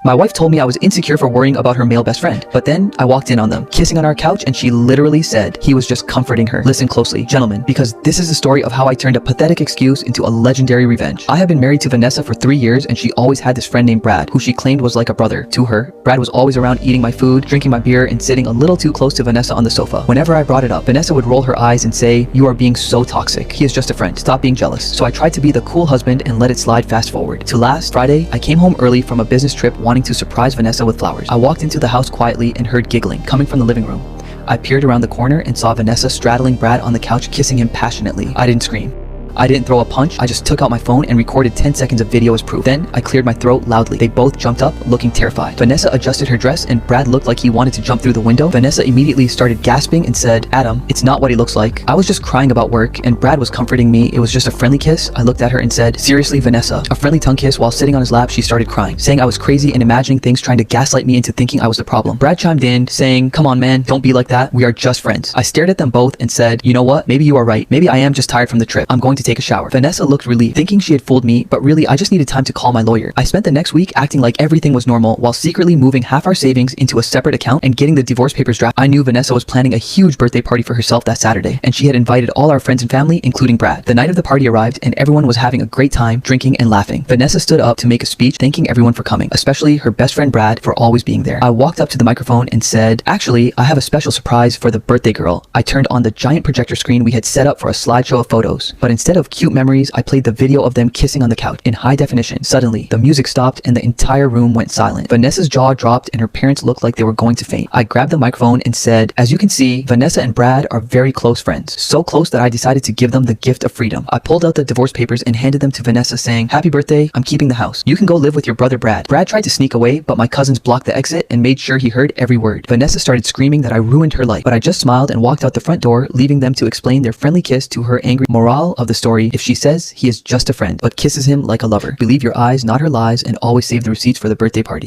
My wife told me I was insecure for worrying about her male best friend, but then I walked in on them, kissing on our couch, and she literally said he was just comforting her. Listen closely, gentlemen, because this is the story of how I turned a pathetic excuse into a legendary revenge. I have been married to Vanessa for 3 years, and she always had this friend named Brad, who she claimed was like a brother to her. Brad was always around eating my food, drinking my beer, and sitting a little too close to Vanessa on the sofa. Whenever I brought it up, Vanessa would roll her eyes and say, "You are being so toxic. He is just a friend. Stop being jealous." So I tried to be the cool husband and let it slide. Fast forward to last Friday, I came home early from a business trip wanting to surprise Vanessa with flowers. I walked into the house quietly and heard giggling coming from the living room. I peered around the corner and saw Vanessa straddling Brad on the couch, kissing him passionately. I didn't scream. I didn't throw a punch. I just took out my phone and recorded 10 seconds of video as proof. Then I cleared my throat loudly. They both jumped up, looking terrified. Vanessa adjusted her dress and Brad looked like he wanted to jump through the window. Vanessa immediately started gasping and said, "Adam, it's not what he looks like." I was just crying about work and Brad was comforting me. It was just a friendly kiss. I looked at her and said, "Seriously, Vanessa?" A friendly tongue kiss. While sitting on his lap, she started crying, saying I was crazy and imagining things, trying to gaslight me into thinking I was the problem. Brad chimed in, saying, "Come on, man, don't be like that. We are just friends." I stared at them both and said, "You know what? Maybe you are right. Maybe I am just tired from the trip. I'm going to take a shower." Vanessa looked relieved, thinking she had fooled me, but really I just needed time to call my lawyer. I spent the next week acting like everything was normal while secretly moving half our savings into a separate account and getting the divorce papers drafted. I knew Vanessa was planning a huge birthday party for herself that Saturday, and she had invited all our friends and family, including Brad. The night of the party arrived and everyone was having a great time, drinking and laughing. Vanessa stood up to make a speech thanking everyone for coming, especially her best friend Brad for always being there. I walked up to the microphone and said, "Actually, I have a special surprise for the birthday girl." I turned on the giant projector screen we had set up for a slideshow of photos, but instead of cute memories, I played the video of them kissing on the couch in high definition. Suddenly, the music stopped and the entire room went silent. Vanessa's jaw dropped and her parents looked like they were going to faint. I grabbed the microphone and said, "As you can see, Vanessa and Brad are very close friends. So close that I decided to give them the gift of freedom." I pulled out the divorce papers and handed them to Vanessa, saying, "Happy birthday, I'm keeping the house. You can go live with your brother Brad." Brad tried to sneak away, but my cousins blocked the exit and made sure he heard every word. Vanessa started screaming that I ruined her life, but I just smiled and walked out the front door, leaving them to explain their friendly kiss to her angry. Moral of the story: if she says he is just a friend, but kisses him like a lover, believe your eyes, not her lies, and always save the receipts for the birthday party.